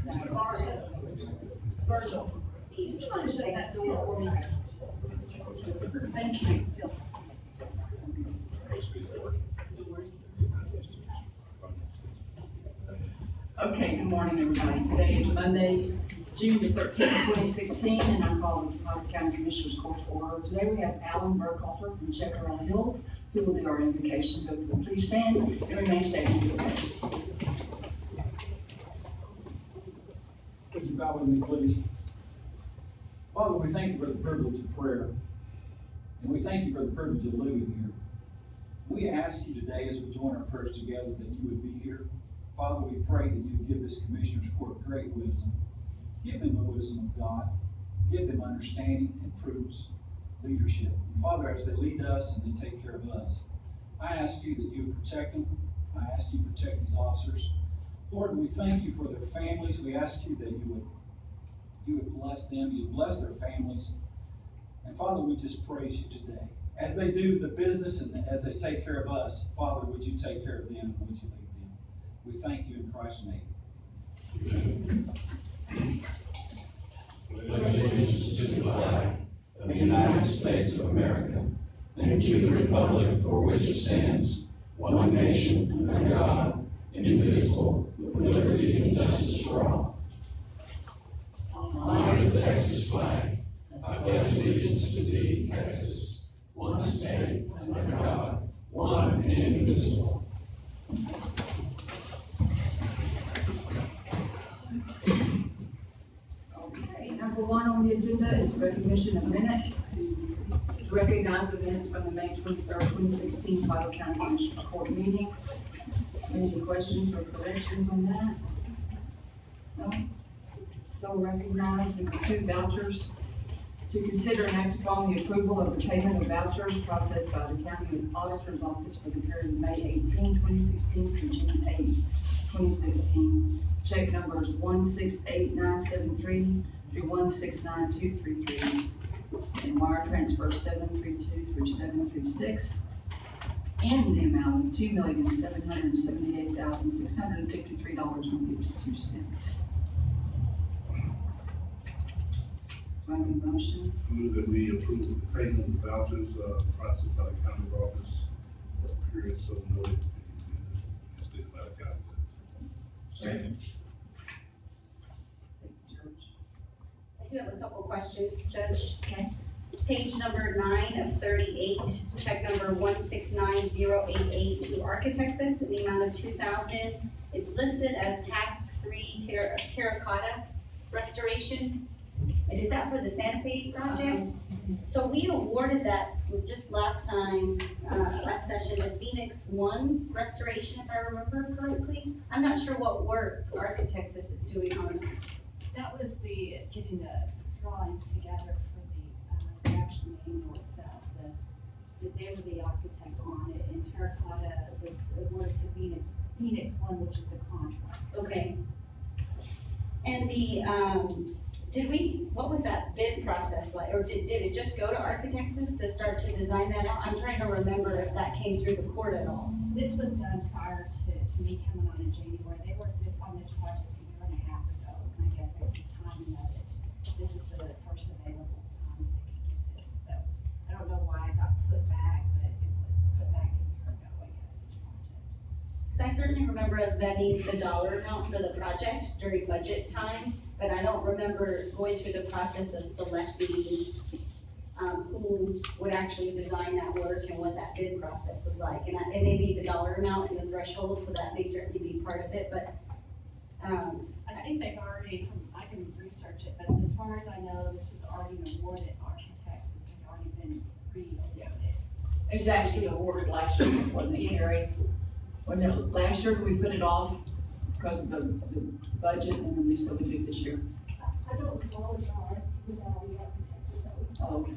Thank you. Okay, good morning, everybody. Today is Monday, June the 13th, 2016, and I'm calling the Potter County Commissioners Court to order. Today we have Alan Burkhalter from Chaparral Hills, who will do our invocation. So if you will please stand and remain standing for the pledges. Would you bow with me, please? Father, we thank you for the privilege of prayer, and we thank you for the privilege of living here. We ask you today, as we join our prayers together, that you would be here. Father, we pray that you would give this Commissioner's Court great wisdom. Give them the wisdom of God. Give them understanding and proves leadership. And Father, as they lead us and they take care of us, I ask you that you would protect them. I ask you to protect these officers. Lord, we thank you for their families. We ask you that you would bless them, you would bless their families. And Father, we just praise you today. As they do the business and as they take care of us, Father, would you take care of them and would you lead them? We thank you in Christ's name. Pledge allegiance to the flag of the United States of America and to the republic for which it stands, one nation, under God, indivisible, with liberty and justice for all. Honor the Texas flag. I pledge allegiance to thee, Texas, one state, under God, one and indivisible. Okay, number one on the agenda is recognition of minutes. To recognize the minutes from the May 23rd, 2016 Potter County Commissioners Court meeting. Any questions or corrections on that? No? So recognize number two, vouchers. To consider and act upon the approval of the payment of vouchers processed by the County Auditor's Office for the period of May 18, 2016 through June 8, 2016. Check numbers 168973 through 169233 and wire transfer 732 through 736 in the amount of $2,778,653.52. Do I have a motion? Move that we approve the payment of vouchers processed by the county office for the period so noted in the state of County. Second. I do have a couple questions, Judge. Okay. Page number 9 of 38, check number 169088 to Architectus in the amount of $2,000. It's listed as tax-free terracotta restoration. And is that for the Santa Fe project? So we awarded that just last time, last session, the Phoenix 1 restoration, if I remember correctly. I'm not sure what work Architectus is doing on that. That was the getting the drawings together for the actual manual itself. They were the architect on it, and terracotta was awarded to Phoenix 1, which is the contract. Okay. And the what was that bid process like? Or did it just go to Architectus to start to design that out? I'm trying to remember if that came through the court at all. This was done prior to me coming on in January. They worked on this project a year and a half ago, and I guess at the timing of it, this was the first available time they could get this. So I don't know why it got put back, but it was put back a year ago, I guess, this project. Because I certainly remember us vetting the dollar amount for the project during budget time, but I don't remember going through the process of selecting who would actually design that work and what that bid process was like. And it may be the dollar amount and the threshold, so that may certainly be part of it, but I think they've already, I can research it, but as far as I know, this was already an awarded architects. It's already been pre-awarded. It was actually awarded last year, wasn't it, Gary? Last year, we put it off because of the budget, and then we said we do it this year. I don't recall it with all the architects, though. Oh, okay.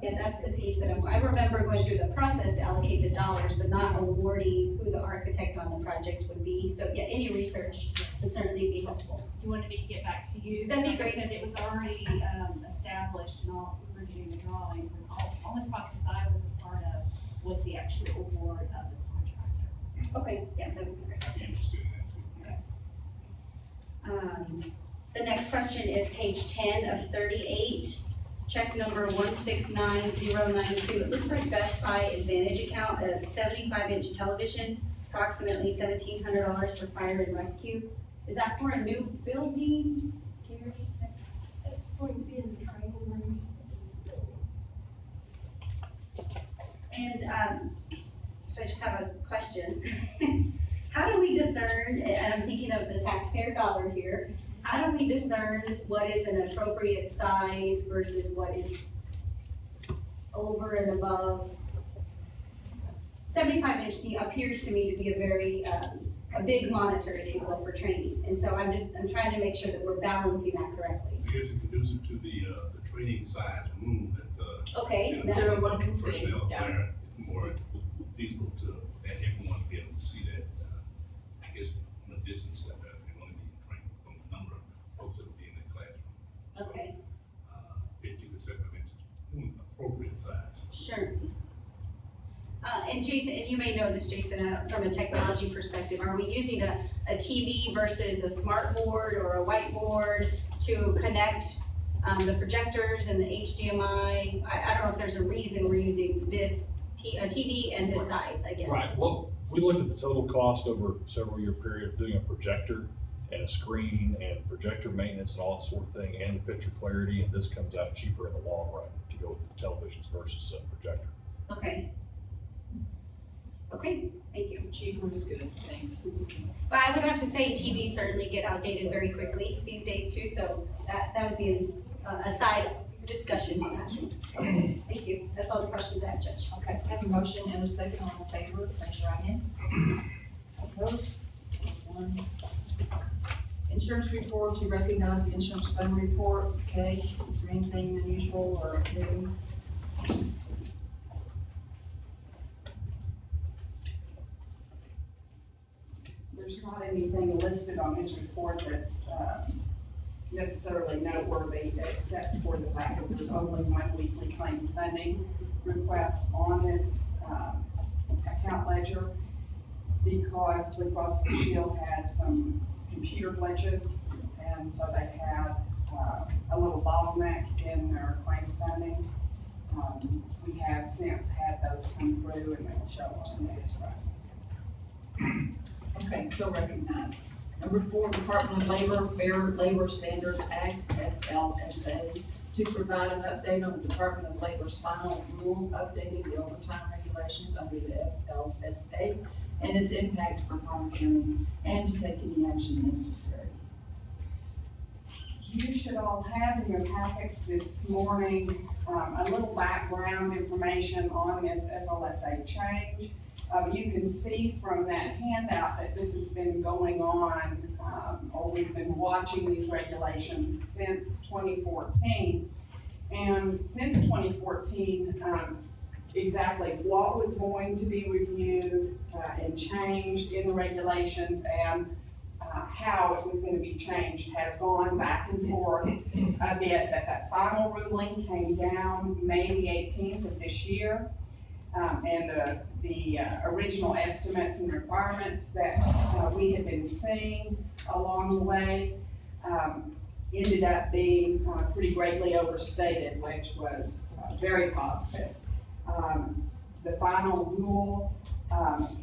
yeah, that's the piece that I remember going through the process to allocate the dollars, but not awarding who the architect on the project would be. So yeah, any research would certainly be helpful. You wanted me to get back to you? That'd be Like I great. said, it was already established and all, we were doing the drawings, and only process I was a part of was the actual award of the contractor. Okay, yeah, that would be great. The next question is page 10 of 38, check number 169092. It looks like Best Buy Advantage account, a 75-inch television, approximately $1,700 for fire and rescue. Is that for a new building? Gary? That's going to be in the training room. And so I just have a question. How do we discern, and I'm thinking of the taxpayer dollar here, how do we discern what is an appropriate size versus what is over and above? 75-inch appears to me to be a very, a big monitor, if you will, for training. And so I'm trying to make sure that we're balancing that correctly. I guess it conducive to the training size room that, Okay. you know, that- So everyone can see, personnel yeah. there, it's more feasible to, that everyone be able to see that, I guess, from a distance, that they're going to be trained from the number of folks that will be in the classroom. Okay, 50 to 75 inches, appropriate size. sure. And Jason, and you may know this, Jason, from a technology perspective, are we using a TV versus a smart board or a whiteboard to connect the projectors and the HDMI? I don't know if there's a reason we're using this a TV and this size, I guess. Right, well, we looked at the total cost over a several year period of doing a projector and a screen and projector maintenance and all that sort of thing, and the picture clarity, and this comes out cheaper in the long run to go with the televisions versus a projector. Okay. Okay, thank you. Cheaper is good, thanks. But I would have to say TVs certainly get outdated very quickly these days too, so that would be a side discussion to that. Okay, thank you. That's all the questions I have, Judge. Okay, have a motion and a second on the favor, raise your right hand. Opposed? One. Insurance report, you recognize the insurance fund report, okay? Is there anything unusual or new? There's not anything listed on this report that's necessarily noteworthy, except for the fact that there's only one weekly claims funding request on this account ledger, because Blue Cross Blue Shield had some computer glitches, and so they had a little bottleneck in their claims funding. We have since had those come through, and they'll show on the next one. Okay, still recognized. Number 4, Department of Labor, Fair Labor Standards Act, FLSA, to provide an update on the Department of Labor's final rule updating the overtime regulations under the FLSA and its impact for Palmer County, and to take any action necessary. You should all have in your packets this morning a little background information on this FLSA change. You can see from that handout that this has been going on, or we've been watching these regulations since 2014. And since 2014, exactly what was going to be reviewed and changed in the regulations and how it was going to be changed has gone back and forth a bit. That final ruling came down May the 18th of this year. And the original estimates and requirements that we had been seeing along the way ended up being pretty greatly overstated, which was very positive. The final rule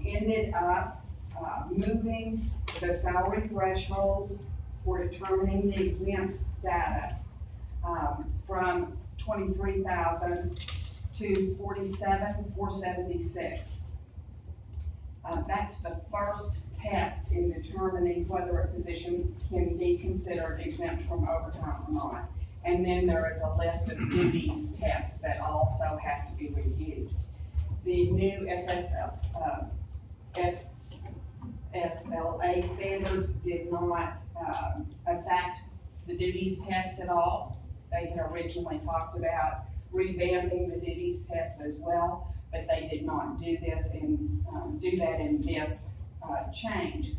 ended up moving the salary threshold for determining the exempt status from $23,000 to $47,476. That's the first test in determining whether a position can be considered exempt from overtime or not. And then there is a list of duties tests that also have to be reviewed. The new FSLA standards did not affect the duties tests at all. They had originally talked about revamping the duties tests as well, but they did not do this and do that in this change.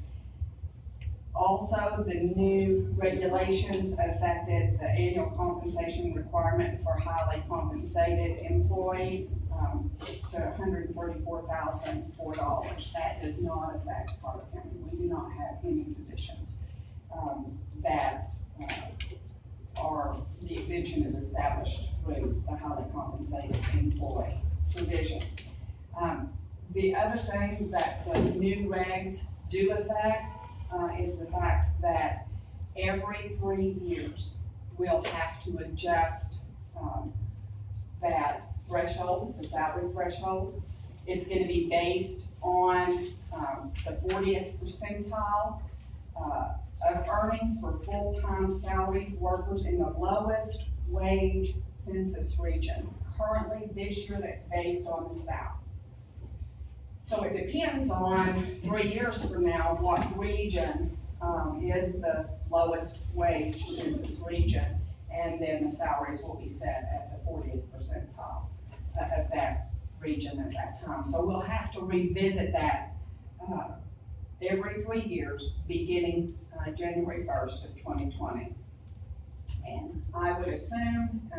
Also, the new regulations affected the annual compensation requirement for highly compensated employees to $134,004. That does not affect Carter County. We do not have any positions that, the exemption is established through the highly compensated employee provision. The other thing that the new regs do affect, is the fact that every 3 years, we'll have to adjust, that threshold, the salary threshold. It's gonna be based on, the 40th percentile, of earnings for full-time salaried workers in the lowest wage census region. Currently, this year, that's based on the South. So it depends on 3 years from now, what region, is the lowest wage census region, and then the salaries will be set at the 40th percentile of that region at that time. So we'll have to revisit that, every 3 years, beginning, January 1st of 2020. And I would assume,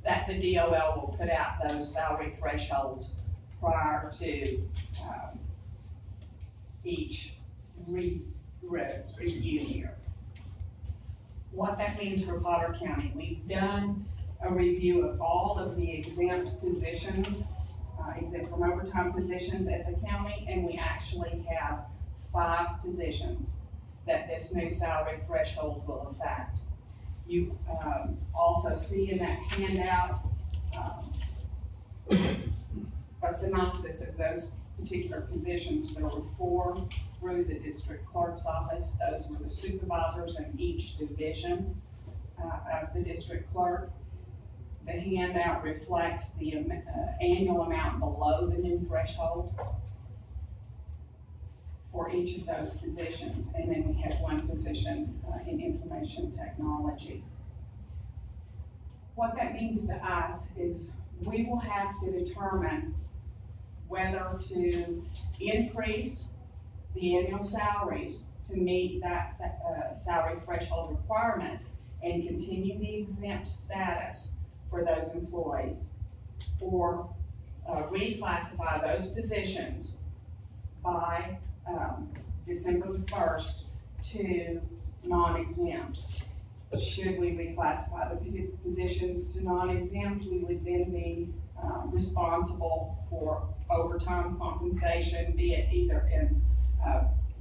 that the DOL will put out those salary thresholds prior to, each review year. What that means for Potter County, we've done a review of all of the exempt positions, exempt from overtime positions at the county, and we actually have 5 positions that this new salary threshold will affect. You also see in that handout a synopsis of those particular positions. There were 4 through the district clerk's office. Those were the supervisors in each division of the district clerk. The handout reflects the annual amount below the new threshold for each of those positions. And then we have 1 position in information technology. What that means to us is we will have to determine whether to increase the annual salaries to meet that salary threshold requirement and continue the exempt status for those employees, or reclassify those positions by December the 1st to non-exempt. Should we reclassify the positions to non-exempt, we would then be responsible for overtime compensation, be it either in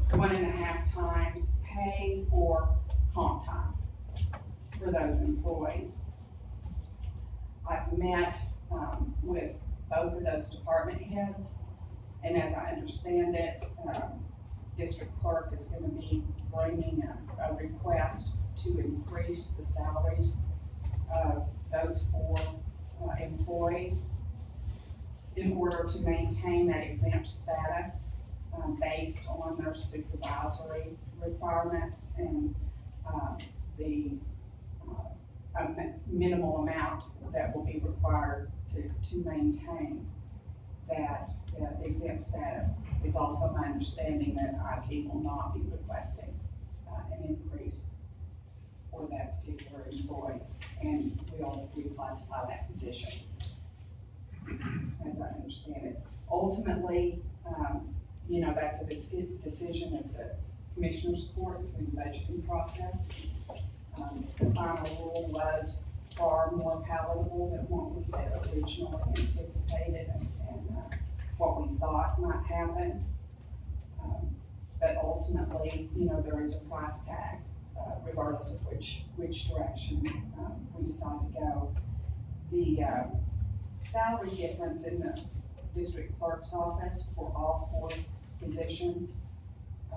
1.5 times pay or comp time for those employees. I've met with both of those department heads, and as I understand it, district clerk is going to be bringing a request to increase the salaries of those 4 employees in order to maintain that exempt status based on their supervisory requirements and the minimal amount that will be required to maintain that exempt status. It's also my understanding that IT will not be requesting an increase for that particular employee, and we'll reclassify that position, as I understand it. Ultimately, that's a decision of the Commissioner's Court through the budgeting process. The final rule was far more palatable than what we had originally anticipated and what we thought might happen. But ultimately, there is a price tag, regardless of which direction we decide to go. The salary difference in the district clerk's office for all 4 positions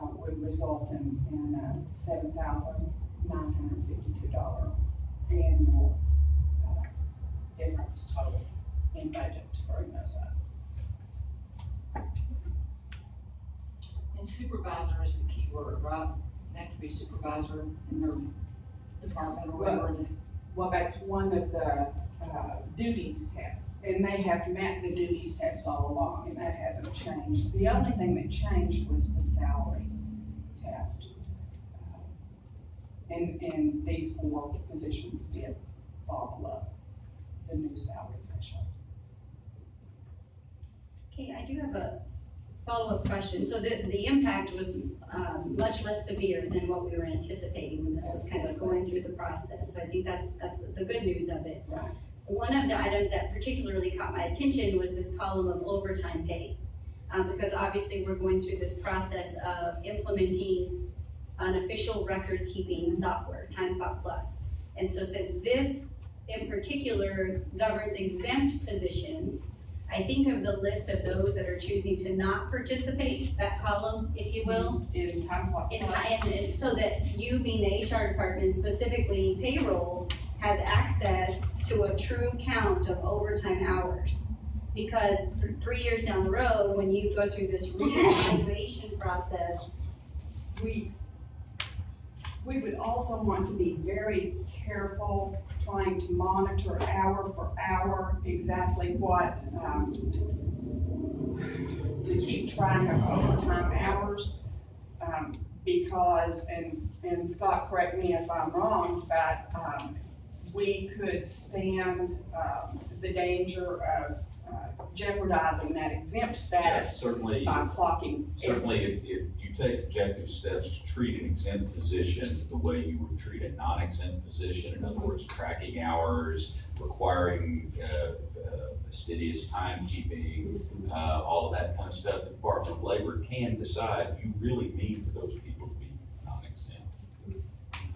would result in $7,952 annual difference total in budget to bring those up. And supervisor is the key word, right? They have to be supervisor in their department or whatever. Well, that's one of the duties tests, and they have met the duties test all along, and that hasn't changed. The only thing that changed was the salary test. And these 4 positions did fall below the new salary threshold. Okay, I do have a Follow-up question. So the impact was much less severe than what we were anticipating when this was kind of going through the process. So I think that's the good news of it. Right. One of the items that particularly caught my attention was this column of overtime pay. Because obviously we're going through this process of implementing an official record-keeping software, Time Clock Plus. And so since this in particular governs exempt positions, I think of the list of those that are choosing to not participate, that column, if you will. In Time Clock Plus. And so that you being the HR department, specifically payroll, has access to a true count of overtime hours. Because 3 years down the road, when you go through this reevaluation process, We would also want to be very careful trying to monitor hour for hour exactly what, to keep track of overtime hours. Because, and Scott, correct me if I'm wrong, but we could stand the danger of jeopardizing that exempt Yes, status certainly. by clocking. Certainly, if you take objective steps to treat an exempt position the way you would treat a non-exempt position, in other words, tracking hours, requiring fastidious timekeeping, all of that kind of stuff, the Department of Labor can decide you really need for those people to be non-exempt.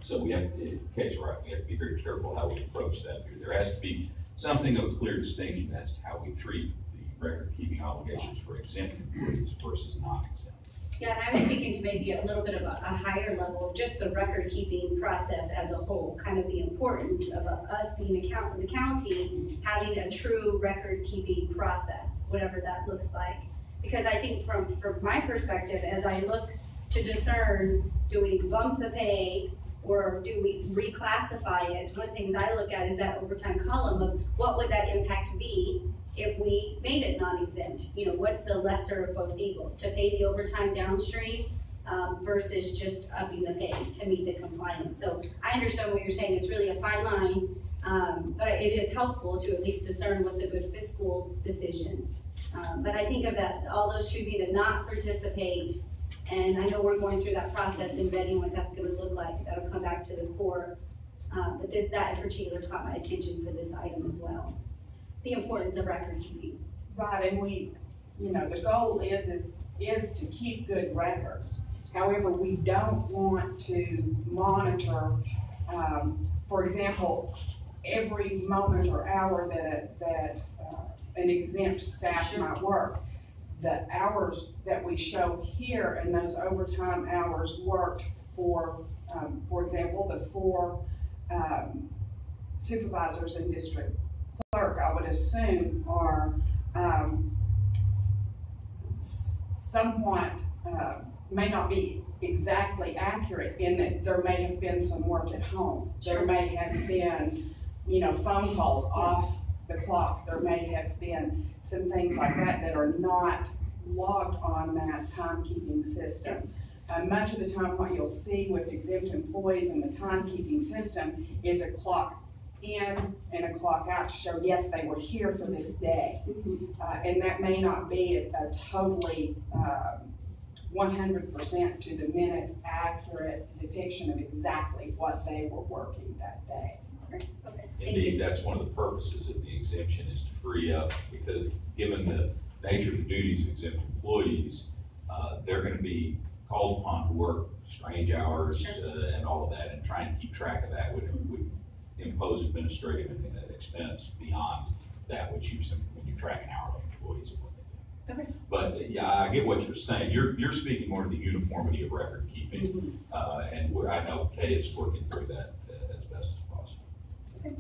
So we have, Kate's right, we have to be very careful how we approach that. There has to be something of a clear distinction as to how we treat the record-keeping obligations for exempt employees versus non-exempt. yeah, and I was speaking to maybe a little bit of a higher level, of just the record-keeping process as a whole, kind of the importance of us being the county, having a true record-keeping process, whatever that looks like. Because I think from my perspective, as I look to discern, do we bump the pay or do we reclassify it? One of the things I look at is that overtime column of what would that impact be if we made it non-exempt? You know, what's the lesser of both evils? To pay the overtime downstream versus just upping the pay to meet the compliance. So I understand what you're saying. It's really a fine line, but it is helpful to at least discern what's a good fiscal decision. But I think of that, all those choosing to not participate. And I know we're going through that process, embedding what that's gonna look like. That'll come back to the core. But that in particular caught my attention for this item as well. The importance of record keeping. Right, and we, you know, the goal is to keep good records. However, we don't want to monitor, for example, every moment or hour that an exempt staff might work. The hours that we show here and those overtime hours worked for example, the 4 supervisors and district clerk, I would assume are somewhat, may not be exactly accurate in that there may have been some work at home. Sure. There may have been, you know, phone calls off the clock. There may have been some things like that are not logged on that timekeeping system. Much of the time what you'll see with exempt employees in the timekeeping system is a clock in and a clock out to show, yes, they were here for this day. And that may not be a totally 100% to the minute accurate depiction of exactly what they were working that day. That's great. Okay. Thank Indeed, you. that's one of the purposes of the exemption is to free up, because given the nature of the duties of exempt employees, they're going to be called upon to work strange hours and all of that, and trying to keep track of that would impose administrative expense beyond that which when you track an hour of employees and what they do. Okay. But yeah, I get what you're saying. You're speaking more to the uniformity of record keeping, and I know Kay is working through that as best as possible. Okay.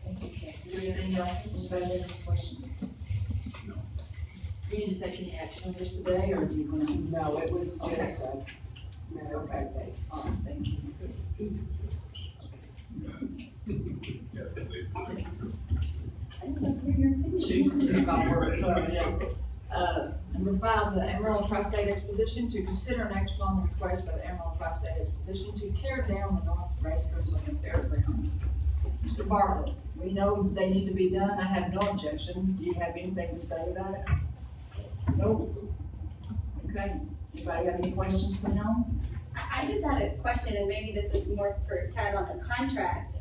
Thank you. Is there anything else? Anybody has any questions? No. Do you need to take any action on this today, or do you want to? No, it was just a matter of Okay. update. All right, thank you. Yeah, that's Number 5, the Amarillo Tri-State Exposition, to consider and act upon the request by the Amarillo Tri-State Exposition to tear down the north restrooms on the fairgrounds. Mr. Bartlett, we know they need to be done. I have no objection. Do you have anything to say about it? Nope. Okay, anybody have any questions for him? I just had a question, and maybe this is more for Tad on the contract.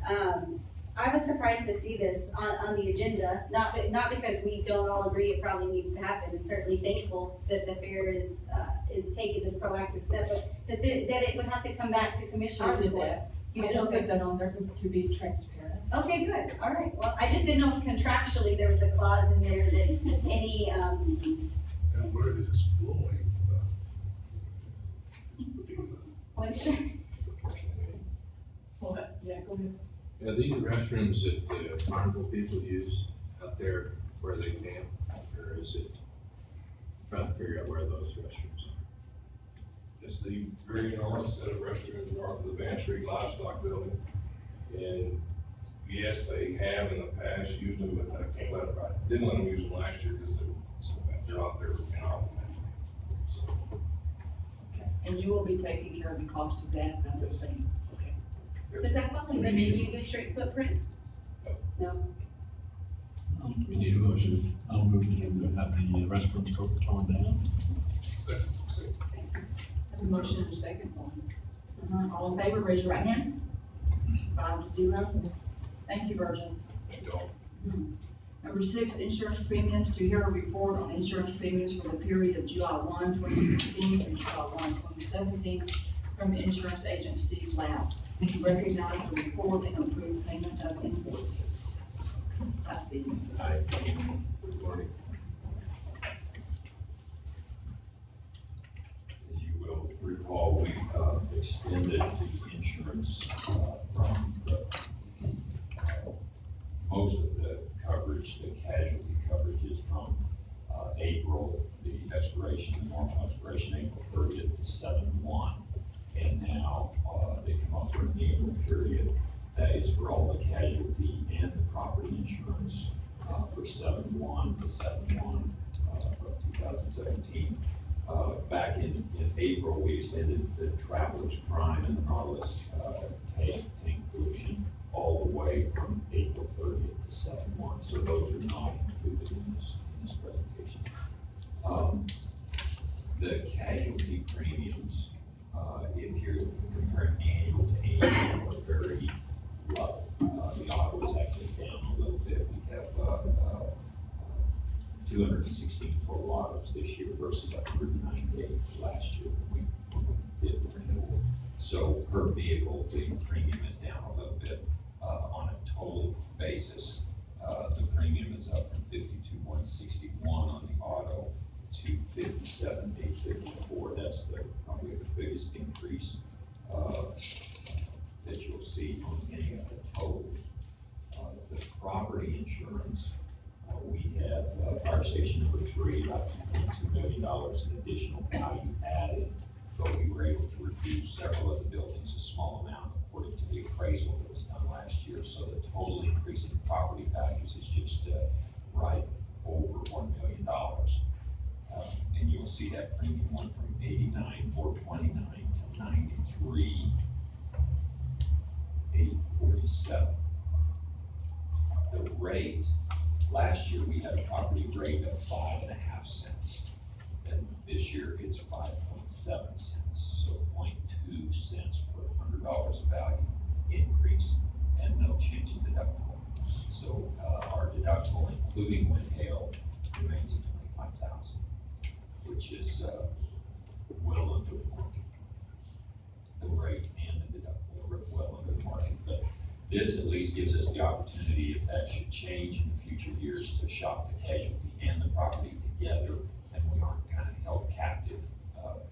I was surprised to see this on the agenda, not because we don't all agree it probably needs to happen, and certainly thankful that the fair is taking this proactive step, but that it would have to come back to commissioners. I did that. I just put that on there to be transparent. Okay, good, all right, well, I just didn't know if contractually there was a clause in there that any, And word is flowing. what is it? What? Yeah, go ahead. Yeah, these restrooms that the carnival people use out there where they camp, or is it, trying to figure out where those restrooms are? It's the very north set of restrooms north of the Van Street Livestock Building. And yes, they have in the past used them, but I didn't let them use them last year because they're not there in our so. Okay, and you will be taking care of the cost of that, I understand. Okay. Does that fall in the menu district footprint? No? We need a motion. I'll move to have the restrooms torn down. Second. Have a motion and a second. All in favor, raise your right hand. 5-0. Thank you, Virgin. Thank y'all. Number 6, insurance premiums. To hear a report on insurance premiums for the period of July 1, 2016 through July 1, 2017 from insurance agent Steve Loud. Recognize the report and approve payment of invoices. Hi, Steve. Hi, good morning. As you will recall, we extended the insurance from most of the coverage, the casualty coverage is from April, the normal expiration, April 30th to 7/1. And now they come up with the April period. That is for all the casualty and the property insurance for 7/1 to 7/1 of 2017. Back in April, we extended the Travelers Prime and the Nautilus tank pollution all the way from April 30th to 7/1. So those are not included in this presentation. The casualty premiums, if you're comparing annual to annual, are very low. The auto is actually down a little bit. We have 216 total autos this year versus 198 last year when we did the renewal. So per vehicle, the premium is down a little bit. On a total basis, the premium is up from 52,161 on the auto to 57,854. That's probably the biggest increase that you'll see on any of the totals. The property insurance, we have fire station number 3, about $2.2 million in additional value added, but we were able to reduce several of the buildings a small amount according to the appraisal that was done last year. So the total increase in property values is just right over $1 million. And you'll see that premium went from 89,429 to 93,847. The rate, last year we had a property rate of 5.5 cents. And this year it's 5.7 cents. So 0.2 cents per $100 of value increase and no change in deductible. So our deductible, including wind hail, remains at $25,000, which is well under the market. The rate and the deductible are well under the market, but this at least gives us the opportunity, if that should change in the future years, to shop the casualty and the property together, and we aren't kind of held captive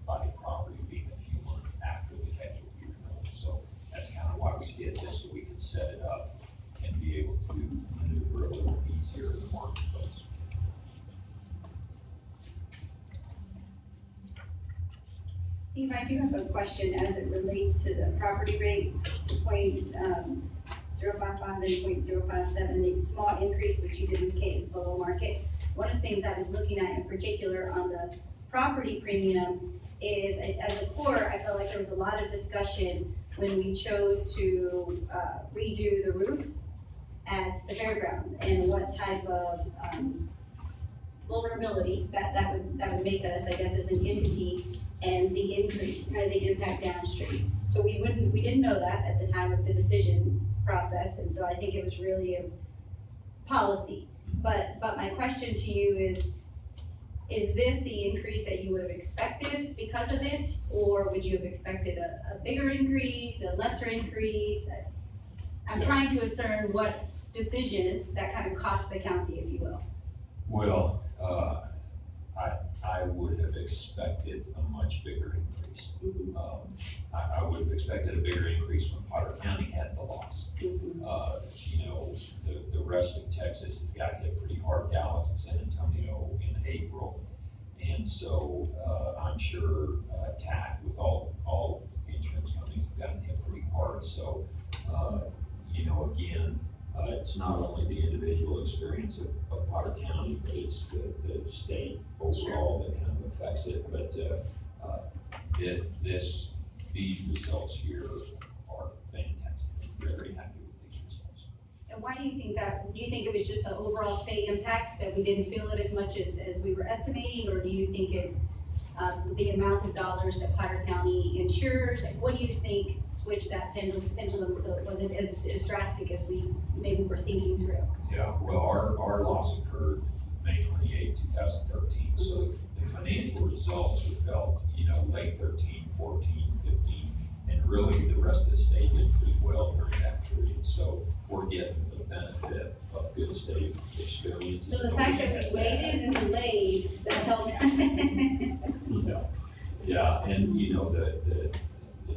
by the property being a few months after the casualty renewal. So that's kind of why we did this, so we could set it up and be able to maneuver a little easier in the marketplace. Steve, I do have a question as it relates to the property rate, 0.055 and 0.057, the small increase which you did indicate is below market. One of the things I was looking at in particular on the property premium is, as a core, I felt like there was a lot of discussion when we chose to redo the roofs at the fairgrounds and what type of vulnerability that would make us, I guess, as an entity, and the increase, and the impact downstream. So we didn't know that at the time of the decision process, and so I think it was really a policy. But my question to you is this the increase that you would have expected because of it? Or would you have expected a bigger increase, a lesser increase? I'm trying to discern what decision that kind of cost the county, if you will. Well, I would have expected a much bigger increase. I would have expected a bigger increase when Potter County had the loss. You know, the rest of Texas has got hit pretty hard, Dallas and San Antonio in April. And so I'm sure TAC with all insurance companies have gotten hit pretty hard. So, you know, again, it's not only the individual experience of Potter County, but it's the state overall that kind of affects it. But these results here are fantastic. I'm very happy with these results. And why do you think that? Do you think it was just the overall state impact that we didn't feel it as much as we were estimating, or do you think it's the amount of dollars that Potter County insures? What do you think switched that pendulum so it wasn't as drastic as we maybe were thinking through? Yeah, well, our loss occurred May 28, 2013. So the financial results were felt, you know, late 13, 14, 15, and really the rest of the state did pretty well during that period. So we're getting the benefit of good state experience. So the fact that we waited and delayed, that helped. Yeah, and you know, the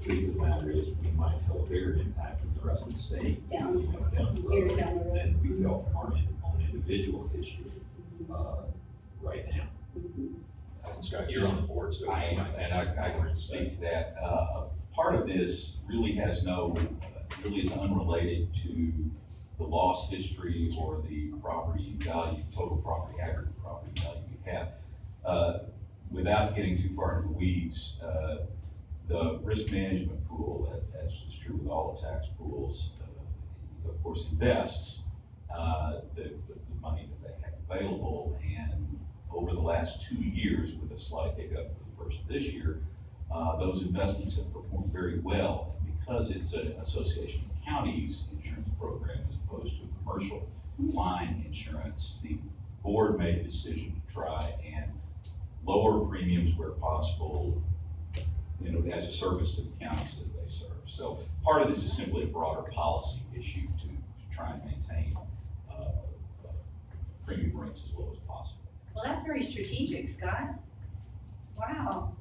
truth of the matter is we might feel a bigger impact from the rest of the state down the road years down the road than we felt from our own individual history right now. Scott, you're on the board, so I can speak to that. Part of this really is unrelated to the loss history or the property value, total property, aggregate property value we have. Without getting too far into the weeds, the risk management pool, as is true with all the tax pools, of course invests the money that they have available. And over the last 2 years, with a slight hiccup for the first of this year, those investments have performed very well. And because it's an Association of Counties insurance program as opposed to a commercial line insurance, the board made a decision to try and lower premiums where possible, you know, as a service to the counties that they serve. So part of this is simply a broader policy issue to try and maintain premium rates as low as possible. Well, that's very strategic, Scott. Wow.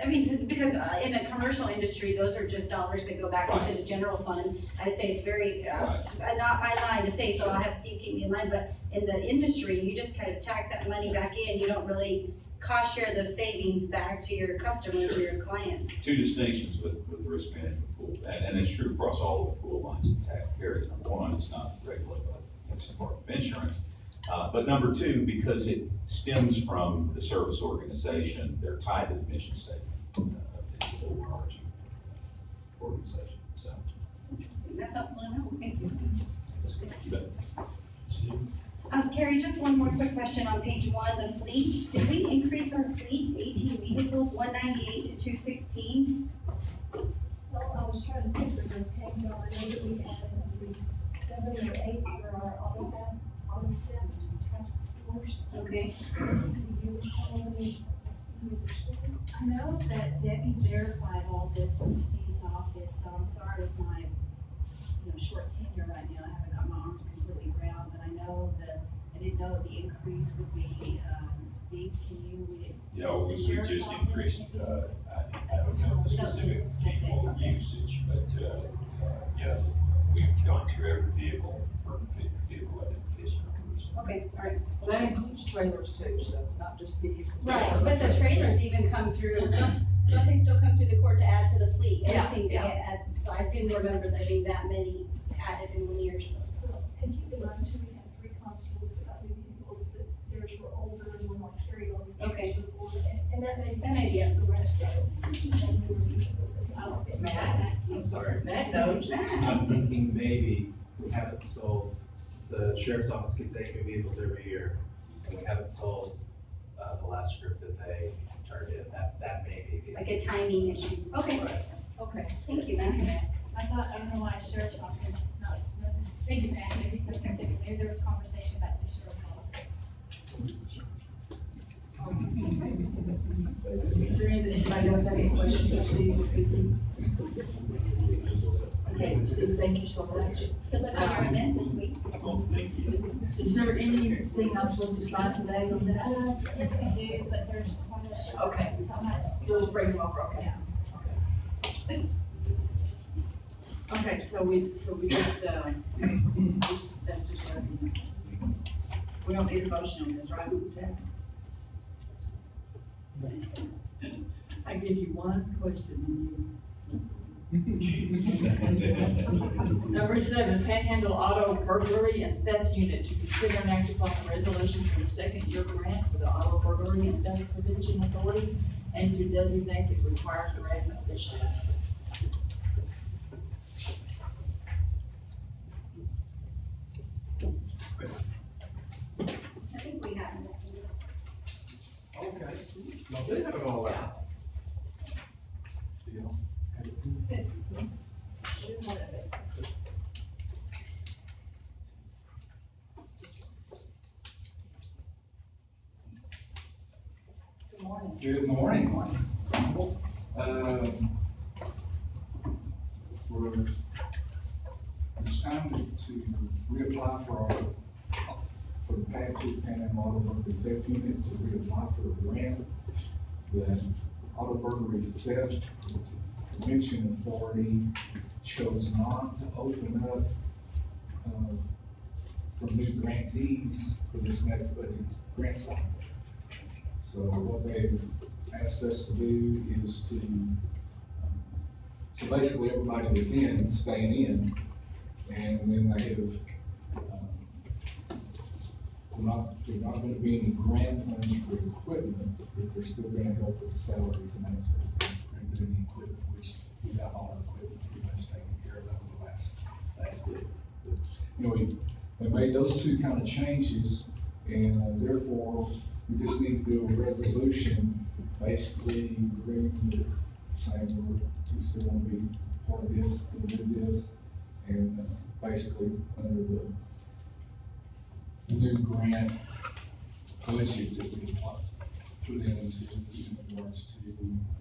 I mean, because in a commercial industry, those are just dollars that go back into the general fund. I'd say it's very, not my line to say, so I'll have Steve keep me in line, but in the industry, you just kind of tack that money back in. You don't really cost share those savings back to your customers or your clients. Two distinctions with the risk management pool, and it's true across all of the pool lines that TAC carries. Number one, it's not regulated by the Texas Department of Insurance. But number two, because it stems from the service organization, they're tied to the mission statement of the overarching organization. So. Interesting. That's helpful to know. Thank you. You bet. Carrie, just one more quick question on page 1, the fleet. Did we increase our fleet, 18 vehicles, 198 to 216? Well, I was trying to think where this came from. I know that we had at least 7 or 8 for our auto theft task force. Okay. I know that Debbie verified all this with Steve's office, so I'm sorry with my short tenure right now. I haven't got my arms completely around, but I know that I didn't know the increase would be, Steve, can you read it? Yeah, we just increased, I don't know the specific vehicle usage, but yeah, we've gone through every vehicle for vehicle identification numbers. Okay, all right. Well, that includes trailers too, so not just vehicles. Right, but the trailers even come through, don't they still come through the court to add to the fleet? Yeah, Everything yeah. they add, so I didn't remember there being that many added in 1 year, so. And keep in mind too, we had 3 constables that got new vehicles that theirs were older and were not carried on. Okay. And that may be it. The rest of it, just had newer vehicles that got a bit. I'm sorry. That knows. I'm thinking maybe we haven't sold, the sheriff's office can take new vehicles every year, and we haven't sold the last group that they turned in, that may be the. Like a timing issue. Okay, Okay. thank you, Madam. I don't know why sheriff's office, thank you, ma'am, maybe there was conversation about the sheriff's office. Is there anybody else have any questions for Steve? Okay, Steve, thank you so much. Good luck on your event this week. Is there anything I'm supposed to sign today on that? Yes, we do, but there's quite a. Okay. I might just. You'll just bring them over, okay? Okay, so we just, that's just gonna be next. We don't need a motion on this, right? I give you one question and you. Number 7, Panhandle Auto Burglary and Theft Unit to consider and act upon a resolution for the second year grant for the Auto Burglary and Theft Prevention Authority and to designate the required grant officials. I think we have. Okay. No, they have it all out. Good morning. Good morning. It's time to reapply for the Panhandle Auto Burglary Theft Unit to reapply for a grant. The Auto Burglary Theft Prevention Authority chose not to open up for new grantees for this next budget grant cycle. So what they've asked us to do is to, so basically everybody that's in is staying in, and then they have, there's not gonna be any grant funds for equipment, but they're still gonna help with the salaries and that sort of thing. And then the equipment, we got all our equipment pretty much taken care of over the last year. But, you know, we made those two kind of changes, and therefore, we just need to do a resolution, basically agreeing with saying we still want to be part of this, to do this, and basically under the new grant budget that we put into in regards to the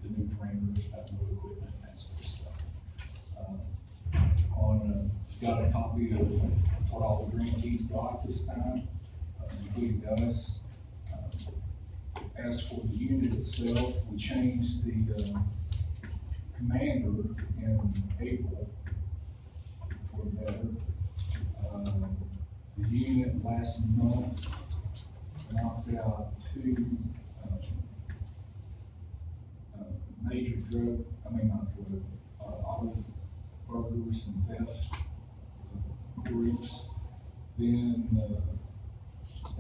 new parameters about new equipment and that sort of stuff. Got a copy of what all the grantees got this time, including us. As for the unit itself, we changed the commander in April for the better. The unit last month knocked out 2 major auto burglars and theft groups. Then the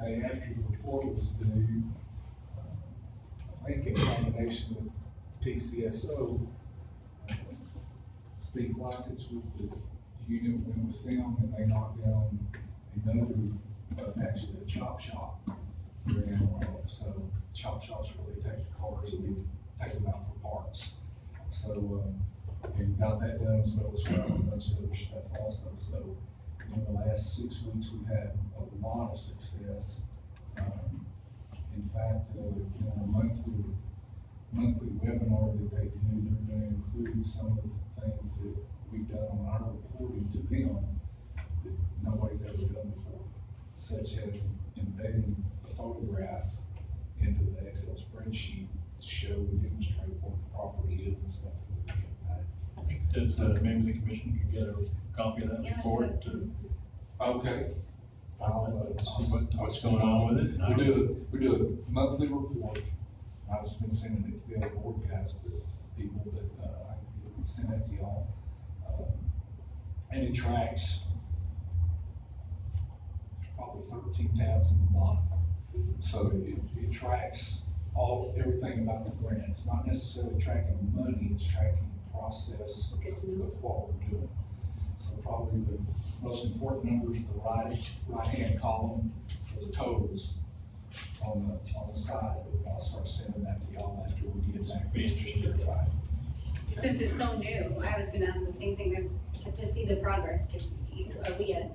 day after the report was due, I think in combination with TCSO, Steve Lockett with the unit went with them, and they knocked down another, actually a chop shop. So chop shops really take the cars and they take them out for parts. So, and got that done as well as found a bunch of other stuff also. So in the last 6 weeks, we've had a lot of success. In fact, in our monthly webinar that they do, they're going to include some of the things that we've done on our reporting to them that nobody's ever done before, such as embedding a photograph into the Excel spreadsheet to show and demonstrate what the property is and stuff. Does the members of the commission get a copy of that report? Okay. See what's going on with it? We do a monthly report. I've just been sending it to the other board guys, people that I can send it to y'all. And it tracks, there's probably 13 tabs in the bottom. So it tracks everything about the grant. It's not necessarily tracking money, it's tracking the process of what we're doing. So probably the most important numbers are the right-hand column for the totals. on the side, but I'll start sending that to y'all after we get back. Verified. Since it's so new, I was gonna ask the same thing, that's to see the progress, cause are we a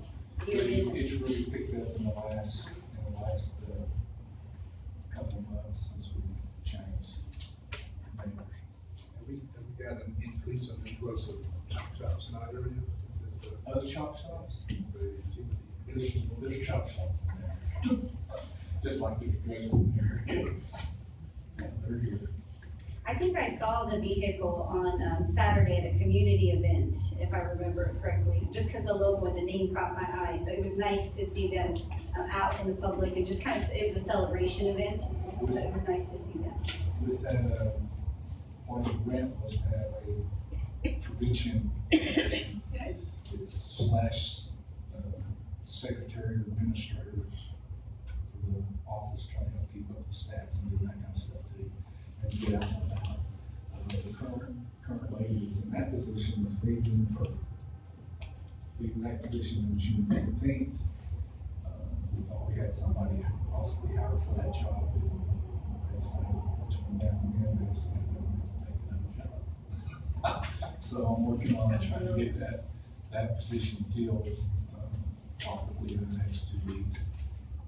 year in? It's really picked up in the last couple of months since we changed. Have we got an increase in the influx of chop shops in our area? Is it, Other chop shops? the- There's chop shops in there. Just like there's drugs in there. Yeah, they're here. I think I saw the vehicle on Saturday at a community event, if I remember it correctly, just because the logo and the name caught my eye. So it was nice to see them out in the public and just kind of, it was a celebration event, so it was nice to see them. With that, part of the grant was to have a prevention, it's slash secretary or administrator for the office, trying to help keep up the stats and do that kind of stuff too. And get out and about. The current lady that's in that position is leaving that position on June 15th. We thought we had somebody possibly hired for that job. They said, between now and then, they said they were taking another job. So I'm working on trying to get that position filled, probably in the next 2 weeks.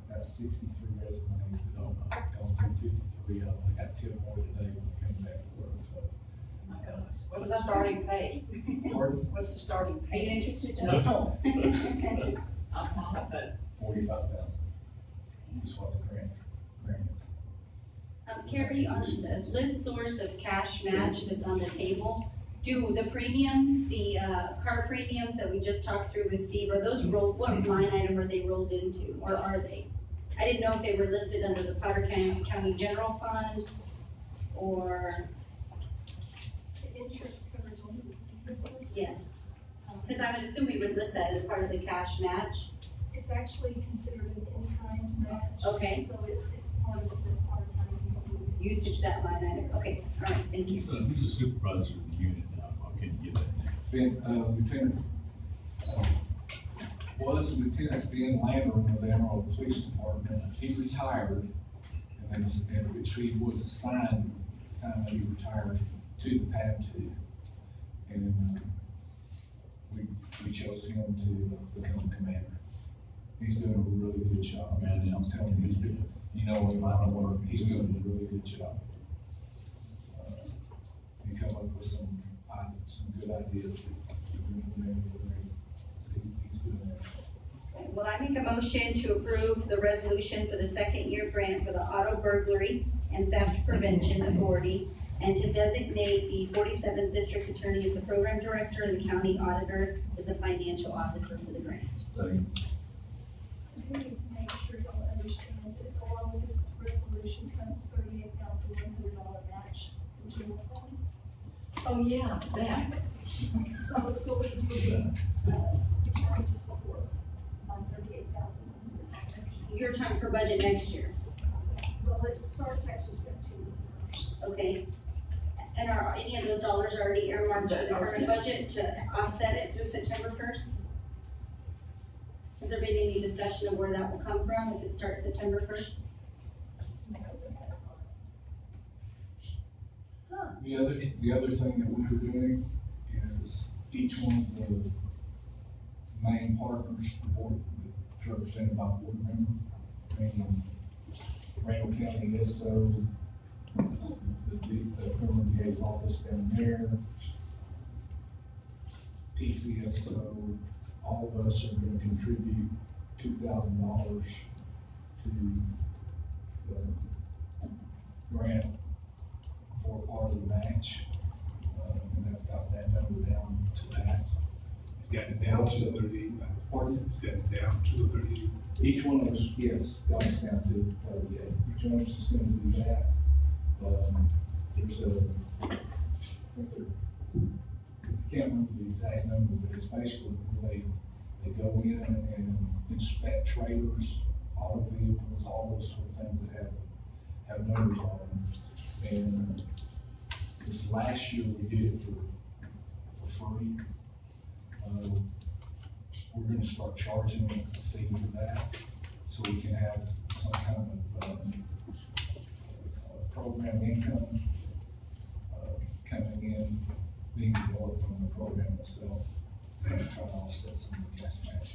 I got 63 resumes that I'm going through 53 of them. I got 10 more today when I come back to work, so. My gosh, what's the starting pay? Pardon? What's the starting Are you pay? interested, Joe? Okay. I'll bet. 45,000. Is what the grant is. Carrie, on the list source of cash match that's on the table, do the premiums, the car premiums that we just talked through with Steve, are those rolled, what line item are they rolled into, or are they? I didn't know if they were listed under the Potter County General Fund, or, The insurance coverage on these vehicles. yes. Because I would assume we would list that as part of the cash match. It's actually considered an in-kind match. Okay. So it's part of the Potter County vehicles. Usage that line item, okay, all right, thank you. Who's the supervisor of the unit now? I couldn't get that. Lieutenant, was Lieutenant Ben Lambert of the Amarillo Police Department. He retired, and then which he was assigned at the time that he retired to the PAB 2. And we chose him to become commander. He's doing a really good job, man, and I'm telling you, he's doing, you know, in line of work, he's doing a really good job. He come up with some good ideas that he's doing that. Will I make a motion to approve the resolution for the second year grant for the auto burglary and theft prevention authority, and to designate the 47th District Attorney as the program director and the county auditor as the financial officer for the grant? I need to make sure y'all understand that along with this resolution comes $38,100 match from general fund. Oh, yeah, that. So we do need, the county to support on $38,100. Your time for budget next year, Well, it starts actually September 1st. okay? And are any of those dollars already earmarked for the current budget to offset it through September 1st? Has there been any discussion of where that will come from if it starts September 1st? No, it has not. The other thing that we were doing is each one of the main partners, the board, that's represented by board member, meaning Randall County SO, the criminal DA's office down there, PCSO, all of us are gonna contribute $2,000 to the grant for part of the match. And that's got that number down to that. It's got it down to 38. Pardon? It's got it down to 38. Each one of us, yes, got us down to 38. Each one of us is gonna do that. There's I can't remember the exact number, but it's basically where they go in and inspect trailers, auto vehicles, all those sort of things that have numbers on them. And this last year we did it for free. We're gonna start charging a fee for that, so we can have some kind of, program income, coming in, being developed from the program itself, and trying to offset some of the gas match.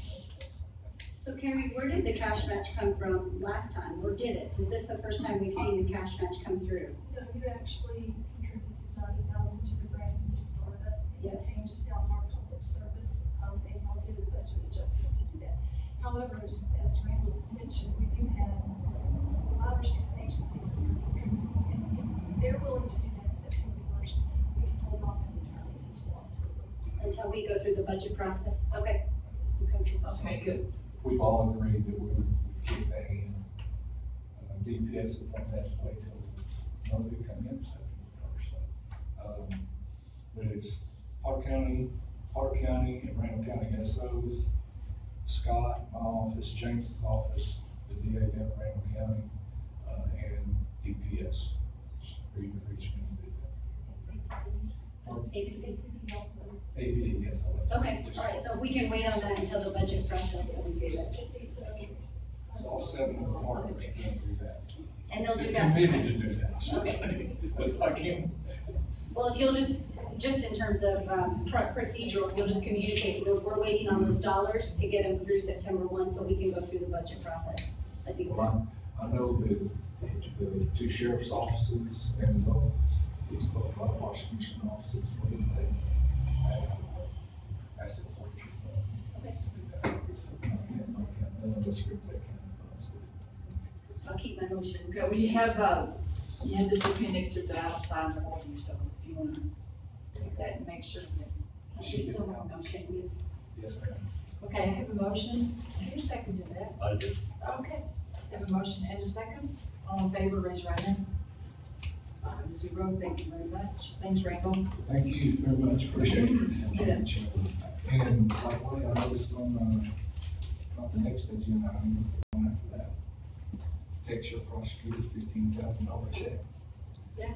So Carrie, where did the cash match come from last time, or did it? Is this the first time we've seen the cash match come through? No, you actually contributed 90,000 to the brand new startup. Yes. And just down our public service, and I'll do the budget adjustment to do that. However, as Randall mentioned, we do have 5 or 6 agencies that are contributing, and if they're willing to do that September 1st, we can hold off on the attorneys until October. Until we go through the budget process? Okay. Okay, good. We've all agreed that we would keep that in. DPS will probably have to wait till nobody come in September 1st. But it's Potter County, and Randall County SOs, Scott, my office, James's office, the DA down in Randall County, and DPS. Region did that. So ACD. APD, yes. Okay, all right, so we can wait on that until the budget process, so we do that. So all 7 of the partners are going to do that. And they'll do They're that. committed to do that, I should Okay. say. If I can. Well, if you'll just in terms of procedural, if you'll just communicate, we're waiting on those dollars to get them through September 1 so we can go through the budget process. That'd be good. Well, I know that the 2 sheriff's offices and these both prosecution offices, we can take asset forfeiture fund. Okay. I'll keep my motions. Okay, we have, you have this appendix to the outside for you, so if you want to take that and make sure that. She's still on, okay, yes. Yes, ma'am. Okay, I have a motion. Who seconded that? I did. Okay, have a motion and a second. All in favor, raise your right hand. 5-0, thank you very much. Thanks, Randall. Thank you very much, appreciate it. Yeah. And likewise, I noticed on the next agenda, I'm going after that. Text your prosecutor $15,000 check. Yeah.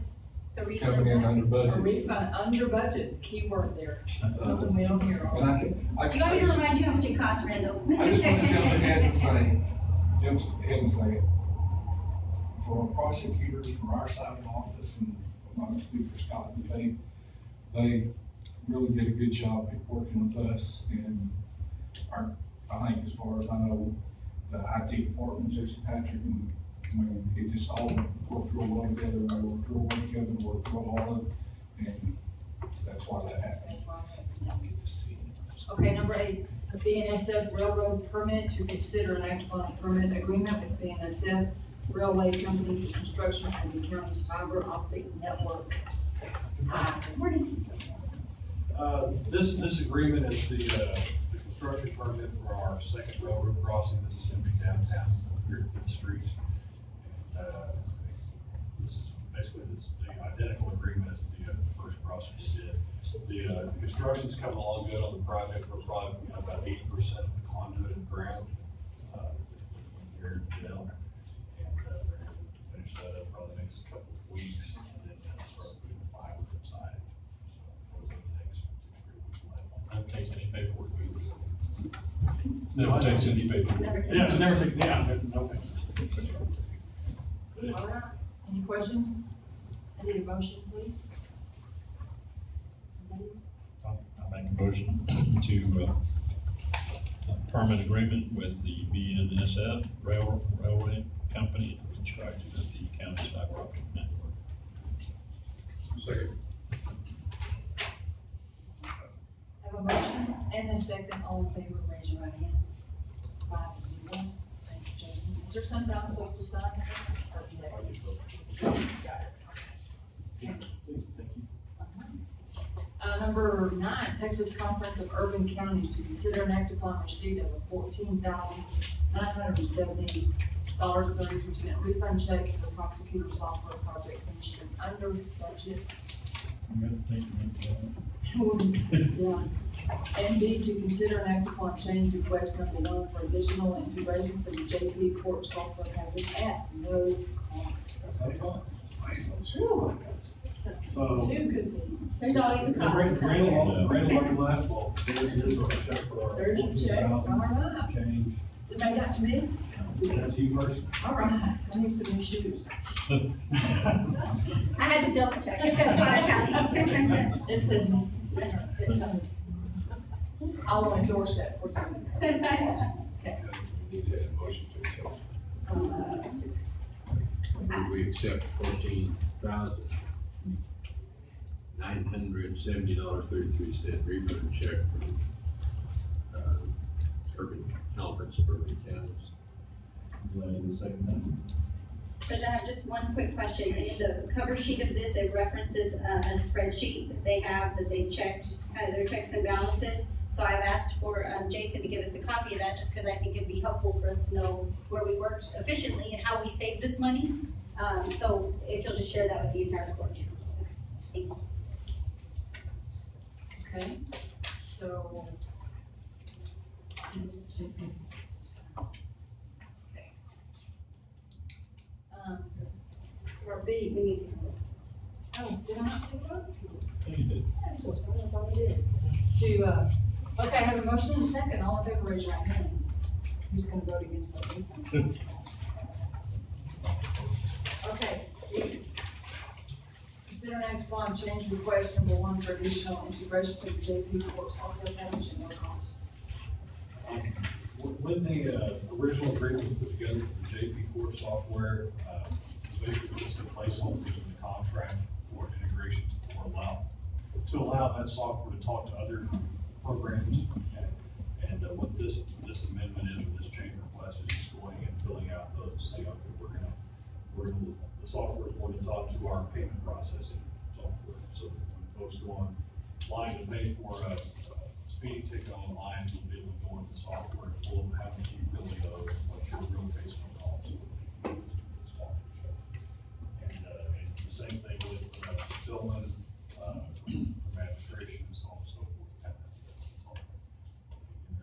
Coming in under budget. A refund under budget, key word there. Something we don't hear all. And I Do you want me to remind you how much it costs, Randall? I just want to jump ahead and say, for our prosecutors, from our side of the office, and I'm not going to speak for Scott, but they really did a good job at working with us, and I think as far as I know, the IT department, Jason Patrick, and I mean, it just all worked real well together, and they worked real well together, worked real hard, and that's why that happened. That's why Get this to you. Okay, number 8, a BNSF railroad permit to consider an act upon a permit agreement with BNSF Railway Company for construction of the county's fiber optic network. This agreement is the construction permit for our second railroad crossing. This is in downtown here at 5th Street. And, this is basically the identical agreement as the first crossing we did. The construction's coming along good on the project. We're probably about 80% of the conduit and ground, here in Janelle. And, we're going to finish that up probably the next couple of weeks, and then start putting the fiber inside it. So, over the next 2-3 weeks, I'll take any paperwork. Never takes any paperwork. Never takes. No. All right, any questions? I need a motion, please. I'll make a motion to permit agreement with the BNSF Railway Company for construction of the county's fiber optic network. Second. Have a motion and a second. All in favor, raise your right hand. 5-0. Thank you, Jason. Is there something I'm supposed to sign? Or do they- Got it. Number 9, Texas Conference of Urban Counties to consider and act upon receipt of a $14,970.33 refund check for the prosecutor software project commissioned under budget. Yeah. And B, to consider and act upon change request number 1 for additional integration for the JP Court software package at no cost. So. Two good things. There's always a cost. Randall last fall. There's your check for our There's your check. All right. change. Somebody got to me? That's you personally. All right, I need some new shoes. I had to double check, it says Potter County. It says, it does. I'll endorse that for you. We need to have a motion to accept. We accept $14,970.33 refund check from, Urban Health and Suburban Counties. Judge, I have just one quick question. In the cover sheet of this, it references a spreadsheet that they have, that they've checked, kind of their checks and balances. So I've asked for Jason to give us a copy of that, just because I think it'd be helpful for us to know where we worked efficiently and how we saved this money. So if you'll just share that with the entire court, Jason. Thank you. Okay, so. Okay. Or B, we need to. Oh, did I not do it? I'm so sorry, I thought I did. Okay, I have a motion and a second, all in favor, raise your right hand. Who's gonna vote against that? Okay. Consider an act upon change request number 1 for additional integration to the JP Court software package at no cost. When the original agreement was put together for the JP Court software, basically just a placeholder in the contract for integration to allow that software to talk to other programs. And what this amendment is, or this change request, is just going and filling out those, saying, okay, the software is going to talk to our payment processing software. So when folks go online to pay for a speeding ticket online, we'll be able to go into the software and pull them, have the ability of what your real case will cost. And the same thing with Stillman, from administration and so on and so forth.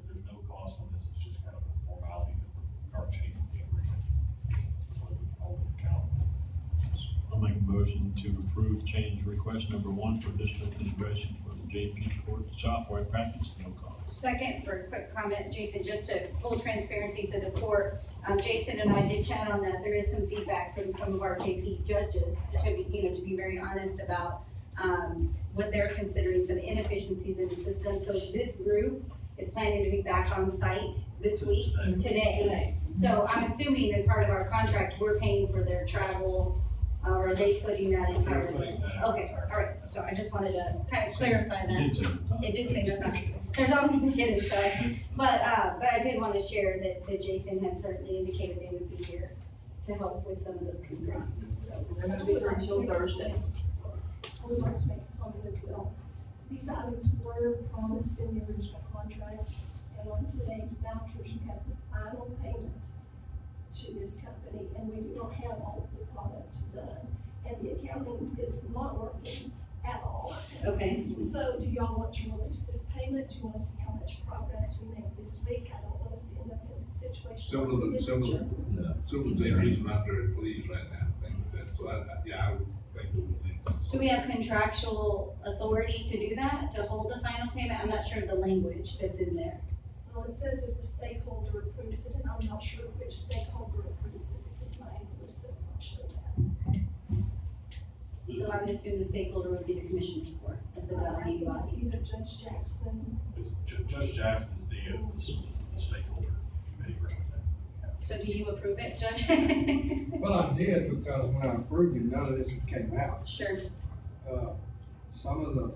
There's no cost on this, it's just kind of a formality that our changing the agreement. So we can hold it accountable. I'll make a motion to approve change request number 1 for additional integration for the JP Court software package, no cost. Second, for a quick comment, Jason, just to full transparency to the court, Jason and I did chat on that. There is some feedback from some of our JP judges to be very honest about what they're considering some inefficiencies in the system. So this group is planning to be back on site this week, today. So I'm assuming that part of our contract, we're paying for their travel, or are they footing that entirely? Okay, all right, so I just wanted to kind of clarify that. It did say no, there's always a hidden side, but I did want to share that Jason had certainly indicated they would be here to help with some of those concerns. So They're gonna be here until Thursday. I would like to make a comment as well. These items were promised in the original contract, and on today's vouchers, you have the final payment to this company, and we do not have all of the product done. And the accounting is not working at all. Okay. So do y'all want to release this payment? Do you want to see how much progress we make this week? I don't want us to end up in a situation. Several JPs are not very pleased right now, I think with that, so I would think we would think. Do we have contractual authority to do that, to hold the final payment? I'm not sure of the language that's in there. Well, it says if the stakeholder approves it, and I'm not sure which stakeholder approves it because my invoice does not show that. So I would assume the stakeholder would be the commissioner's court as the governing It's body. either Judge Jackson. Judge Jackson is the stakeholder committee representative. So do you approve it, Judge? Well, I did, because when I approved it, none of this came out. Sure. Some of the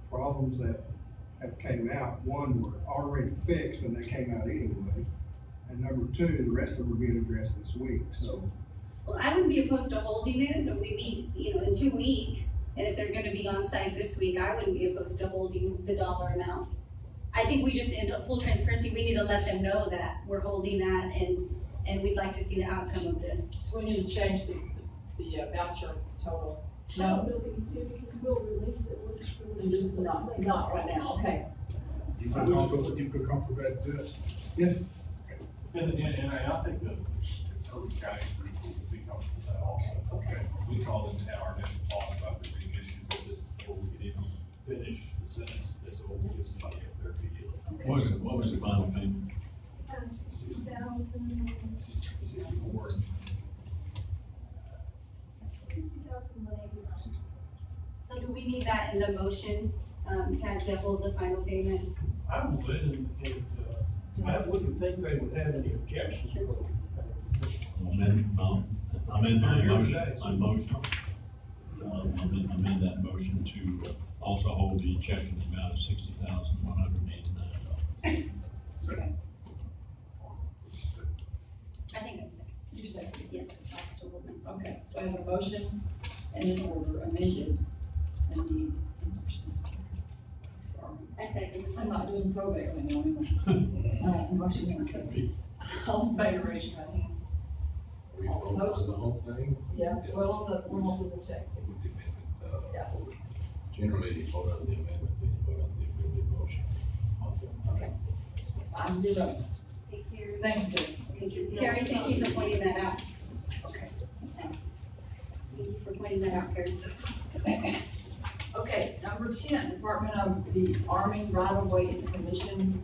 problems that have came out, one were already fixed and they came out anyway. And number two, the rest of them were being addressed this week, so. Well, I wouldn't be opposed to holding it, but we meet, in 2 weeks, and if they're gonna be on site this week, I wouldn't be opposed to holding the dollar amount. I think we just, in full transparency, we need to let them know that we're holding that, and we'd like to see the outcome of this. So we need to change the voucher total. I don't know that we do because we'll release it, we'll just release it. Just not right now, okay. You feel comfortable with that, Judge? Yes. And I think the Urban County group will be comfortable with that also. Okay. We called in our initial talk about there being issues with it before we could even finish the sentence, so we'll get somebody up there immediately. What was the final payment? $60,181. So do we need that in the motion, to hold the final payment? I would, I wouldn't think they would have any objections to it. Amend my motion, amend that motion to also hold the check in the amount of $60,189. I think I'm second. You second? Yes, I'll still hold myself. Okay, so I have a motion and an order amended, and the, sorry, I second. I'm not doing probate right now anymore. Motion and a second. All in favor, raise your right hand. We vote on the whole thing? Yeah, well, we'll hold the check. Yeah. Generally, you vote on the amendment, then you vote on the amended motion. Okay. 5-0. Thank you. Thank you, Jason. Thank you. Carrie, thank you for pointing that out. Okay. Thank you for pointing that out, Carrie. Okay, number 10, Department of the Army Right-of-Way into Commission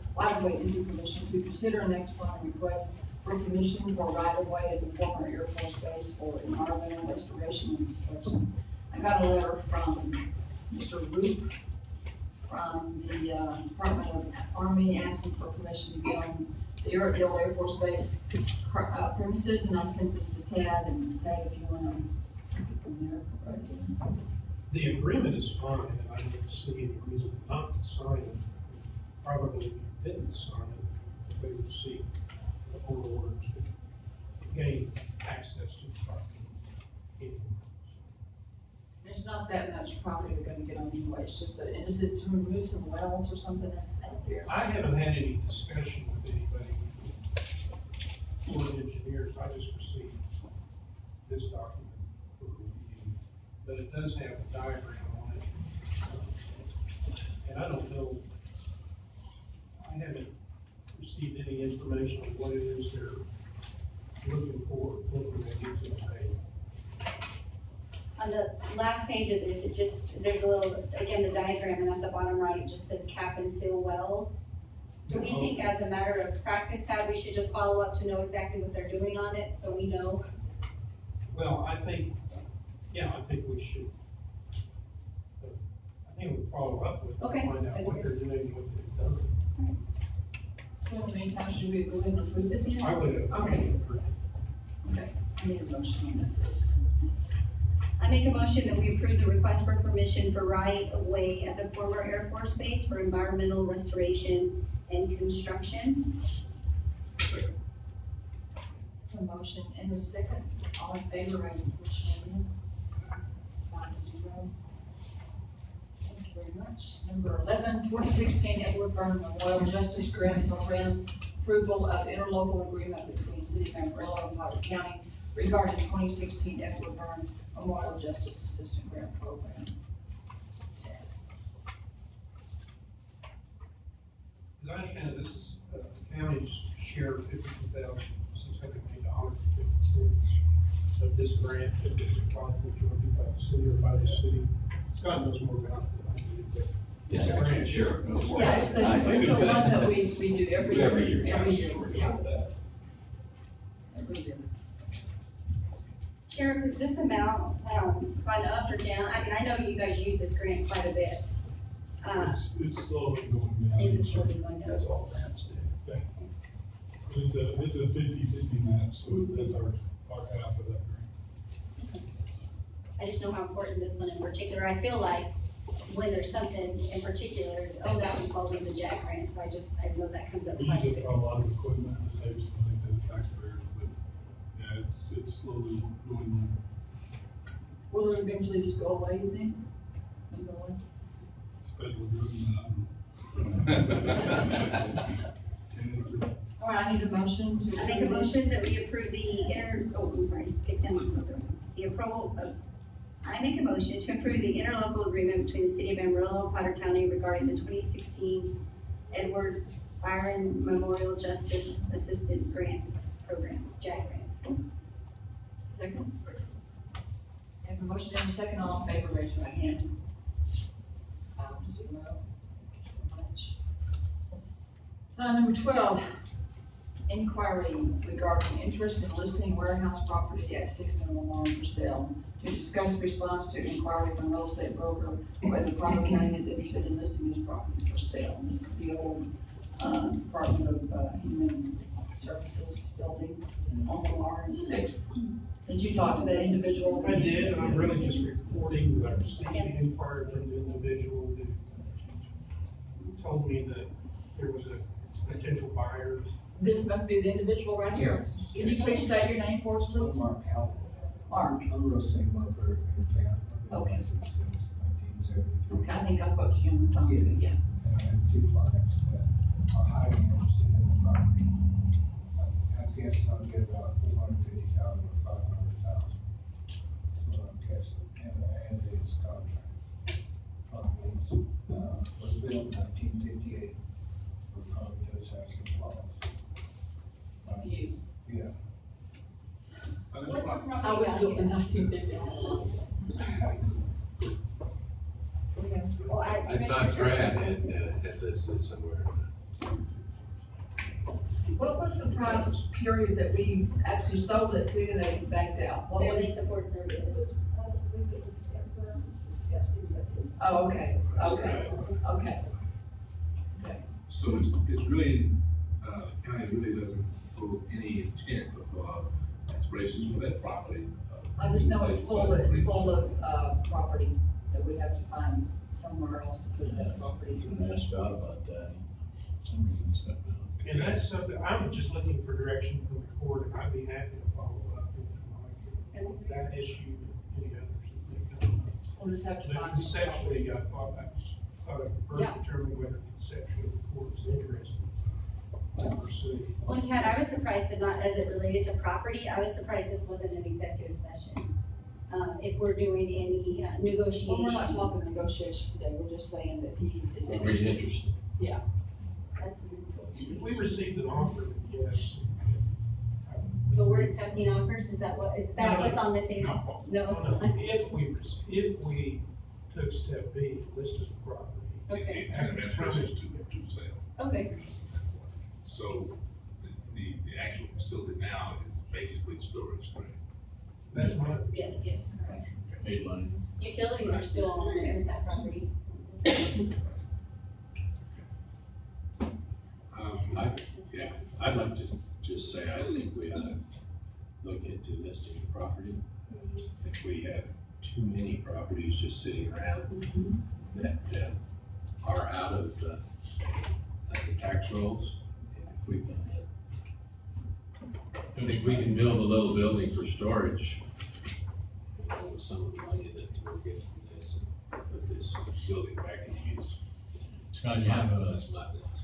to consider and act upon a request for commission for right-of-way at the former Air Force Base for environmental restoration and construction. I got a letter from Mr. Roop from the Department of Army asking for permission to be on the old Air Force Base premises, and I sent this to Tad, and Tad, if you want to take it from there, right to him. The agreement is fine, and I don't see any reason not to sign it. Probably if you didn't sign it, we would see the whole order to gain access to the property. There's not that much property we're gonna get on anyway, it's just that, is it to remove some wells or something that's out there? I haven't had any discussion with anybody, or engineers, I just received this document for review, but it does have a diagram on it. And I don't know, I haven't received any information on what it is they're looking for, looking at using a. On the last page of this, there's a little, again, the diagram, and at the bottom right, it just says cap and seal wells. Do we think as a matter of practice, Tad, we should just follow up to know exactly what they're doing on it, so we know? Well, I think we should, we'll follow up with them, Okay. find out what they're doing, what they've done. So in the meantime, should we go ahead and approve it then? I would. Okay. Okay, I need a motion on that, please. I make a motion that we approve the request for permission for right-of-way at the former Air Force Base for environmental restoration and construction. A motion and a second, all in favor, raise your hand. 5-0. Thank you very much. Number 11, 2016 Edward Byrne Memorial Justice Grant Program, approval of interlocal agreement between City of Amarillo and Potter County regarding 2016 Edward Byrne Memorial Justice Assistant Grant Program. As I understand it, this is the county's share of $52,680 of this grant, if it's a project majority by the city or by the city. Scott knows more about it than I do, but it's a grant. Sure. Yeah, it's the one that we do every year. Every year. Yeah. Every year. Sheriff, is this amount, gone up or down? I mean, I know you guys use this grant quite a bit. It's slowly going down. Is it slowly going down? That's all that's due. It's a 50-50 match, so that's our half of that grant. I just know how important this one in particular, I feel like when there's something in particular, it's, oh, that one falls in the JAG grant, so I know that comes up We quite a use it bit. for a lot of equipment to save some money to the taxpayers, but yeah, it's slowly going down. Will it eventually just go away, you think? And go away? It's federal government, All right, I need a motion to. I make a motion that we approve skip down. I make a motion to approve the interlocal agreement between the City of Amarillo and Potter County regarding the 2016 Edward Byron Memorial Justice Assistant Grant Program, JAG grant. Second. Have a motion and a second, all in favor, raise your right hand. 5-0. Thank you so much. Number 12, inquiry regarding interest in listing warehouse property at 601 for sale. To discuss response to inquiry from real estate broker whether Potter County is interested in listing this property for sale. This is the old, Department of, Human Services building on Lamar and Sixth. Did you talk to that individual? I did, and I'm really just reporting that I received the inquiry from the individual who told me that there was a potential buyer. This must be the individual right here. Can you please state your name for us, please? Mark Howell. Mark. I'm a real estate developer in town. I've been Okay. licensed since 1973. Okay, I think I spoke to you on the phone. Yeah. And I have two clients that are highly interested in the property. I guess I'll get about 450,000 or 500,000. That's what I'm guessing, and as is contract. Properties, was built in 1958, but probably does have some flaws. You. Yeah. I was built in 1950. Well, I thought Brad had listed somewhere. What was the price period that we actually sold it to, they backed out? What Family was? support services. I believe it was ever discussed, except it was. Oh, okay, okay, okay. So it's really, county really doesn't pose any intent of, aspirations for that property. I just know it's full of, property that we have to find somewhere else to put that property. You can ask God about that. Some reason stuff now. And that's something, I'm just looking for direction from the court, and I'd be happy to follow up with that issue and any others that may come up. We'll just have to But find some conceptually, I thought I Yeah. first determine whether conceptually the court was interested in pursuing. Well, and Tad, I was surprised to not, as it related to property, I was surprised this wasn't an executive session. If we're doing any negotiation. Well, we're not talking negotiations today, we're just saying that he is We're interested. interested. Yeah. That's the If we received an offer, yes. So we're accepting offers, is that what's on the table? No? If we took step B, listed the property. Okay. And aspirations to sale. Okay. So the actual facility now is basically storage, right? That's my. Yes, correct. 8 line. Utilities are still on there, that property. I'd like to just say, I think we ought to look into listing the property. If we have too many properties just sitting around that are out of the tax rolls, and if we can, I think we can build a little building for storage with some of the money that we'll get from this, and put this building back into use. Scott, you have a, That's my thoughts.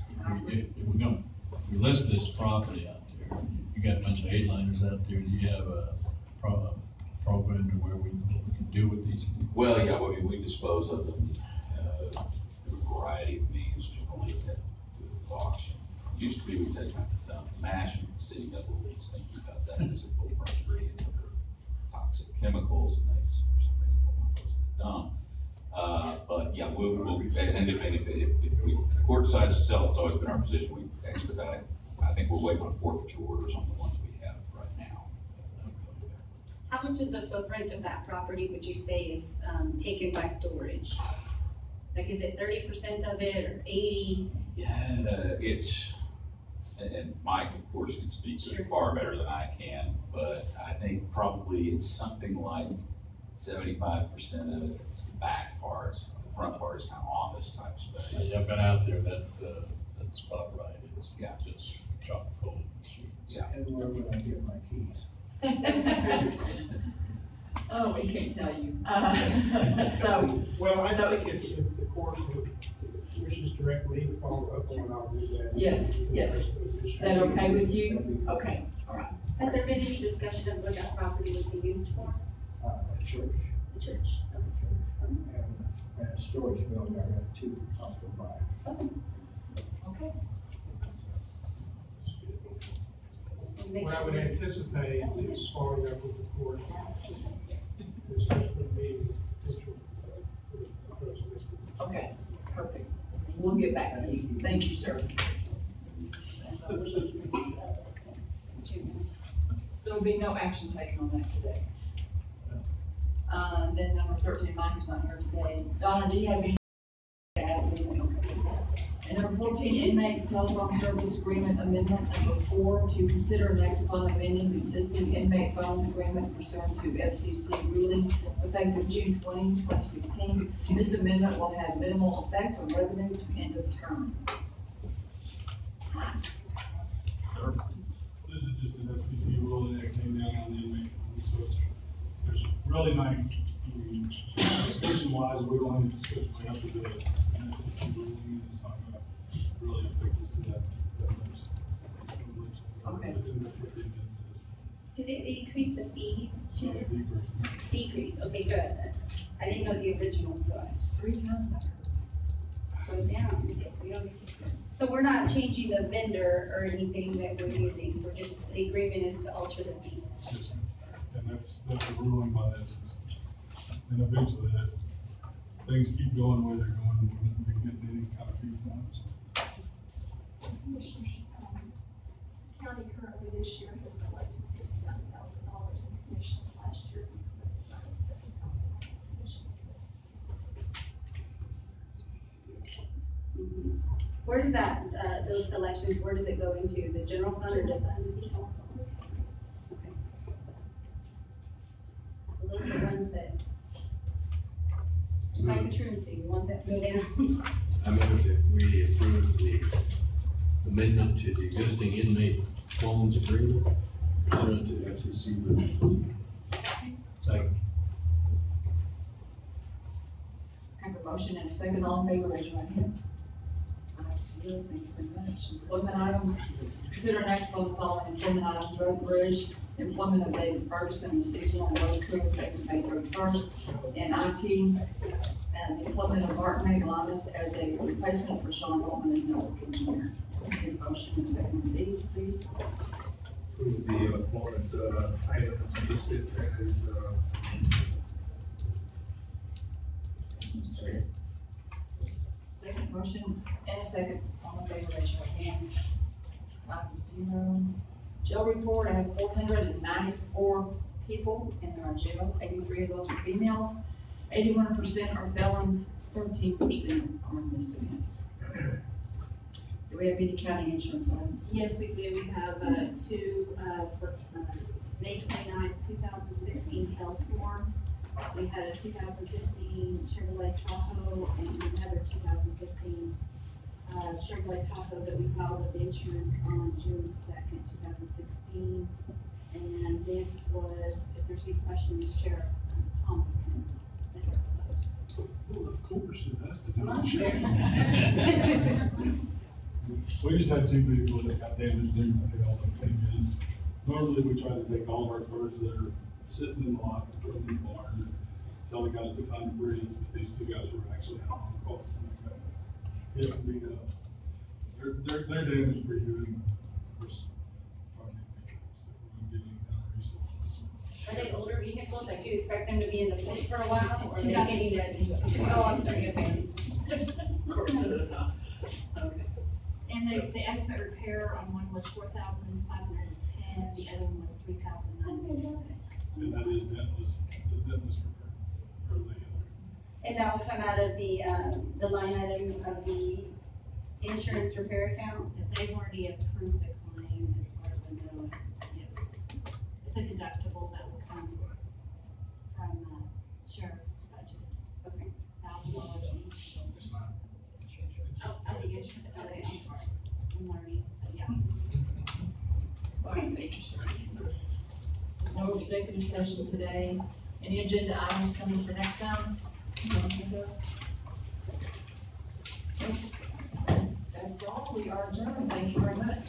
if we're gonna, we list this property out there, you got a bunch of 8-liners out there, do you have a program to where we can do with these things? Well, yeah, we dispose of them, through a variety of means, generally at the auction. Used to be we take them to dump mash and the city got a little stinky about that, because it full of mercury and other toxic chemicals, and they, for some reason, don't want those to dump. But yeah, we'll and if the court decides to sell, it's always been our position, we expedite. I think we'll wait on forfeiture orders on the ones we have right now. How much of the footprint of that property would you say is taken by storage? Like, is it 30% of it or 80? Yeah, it's, and Mike, of course, can speak to it far better than I can, but I think probably it's something like 75% of it is the back parts. The front part is kind of office type space. Yeah, I've been out there, that's about right, it's just chock full of machines. Yeah. And where would I get my keys? Oh, we can't tell you. So. Well, I think if the court wishes to direct me to follow up on it, I'll do that. Yes, yes. Is that okay with you? Okay, all right. Has there been any discussion of what that property would be used for? A church. The church? And a storage building, I got 2 hospital buyers. Okay. What I would anticipate is following up with the court. This would be potential for the proposed. Okay, perfect. We'll get back to you. Thank you, sir. June. So there'll be no action taken on that today. Then number 13, Mike is not here today. Donna, do you have any? And number 14, inmate telephone service agreement amendment. Number 4, to consider and act upon amending the existing inmate phones agreement pursuant to FCC ruling effective June 20, 2016. This amendment will have minimal effect on revenue to end of term. This is just an FCC ruling that came down on the inmate, so it's, there's really not, discussion wise, we don't have to discuss, we have to do it. An FCC ruling, it's not gonna really affect us to that. Okay. Did it increase the fees So to it decreased. decrease? Okay, good. I didn't know the original, so it's 3 times better. go down. We don't need to. So we're not changing the vendor or anything that we're using, we're just, the agreement is to alter the fees. Yes, ma'am. And that's a ruling by that. And eventually that, things keep going the way they're going, and we're not getting any kind of fees on it. Commissioners, county currently this year has collected $69,000 in commissions. Last year, we collected $97,000 in commissions. Where does that, those collections, where does it go into? The general fund or does it? Okay. Well, those are ones that, just like the truancy, we want that to go down. I move that we approve the amendment to the existing inmate phones agreement pursuant to FCC rules. Second. I have a motion and a second. All in favor, raise your right hand. 5-0. Thank you very much. Employment items. Consider an act upon the following employment items: road bridge, employment of David Ferguson, a seasonal road crew effective May 31st, and IT, and the employment of Mark Magalanis as a replacement for Sean Holtman as network engineer. Need a motion and a second on these, please. Approve the employment, items listed as, Second motion and a second. All in favor, raise your hand. 5-0. Jail report, I have 494 people in our jail. 83 of those are females. 81% are felons, 13% are misdemeanors. Do we have any county insurance items? Yes, we do. We have, two, for, May 29, 2016 hailstorm. We had a 2015 Chevrolet Tahoe and another 2015 Chevrolet Tahoe that we filed with insurance on June 2nd, 2016. And this was, if there's any questions, Sheriff Thomas can address those. Well, of course, it has to do Come on, with Sheriff. insurance. We just had 2 people that got damaged during the hail that came in. Normally, we try to take all of our cars that are sitting in the lot, and throw them in the barn, until they got to find the bridge, but these 2 guys were actually out on the call, so they got hit and beat up. Their damage is pretty good. Of course, trying to get any kind of resources. Are they older vehicles? Like, do you expect them to be in the fleet for a while, or are they getting ready? Oh, I'm sorry, okay. Of course it is not. Okay. And the estimate repair on one was 4,510, the other one was 3,956. And that is dentless, the dentless repair, or the other. And that will come out of the line item of the insurance repair account? If they've already approved the claim, as far as I know, yes. It's a deductible that will come from sheriff's budget. Okay. $1,000 each. Oh, the insurance, okay, I'm sorry. I'm learning, so yeah. Fine, thank you, sir. No executive session today. Any agenda items coming for next time? That's all. We are adjourned. Thank you very much.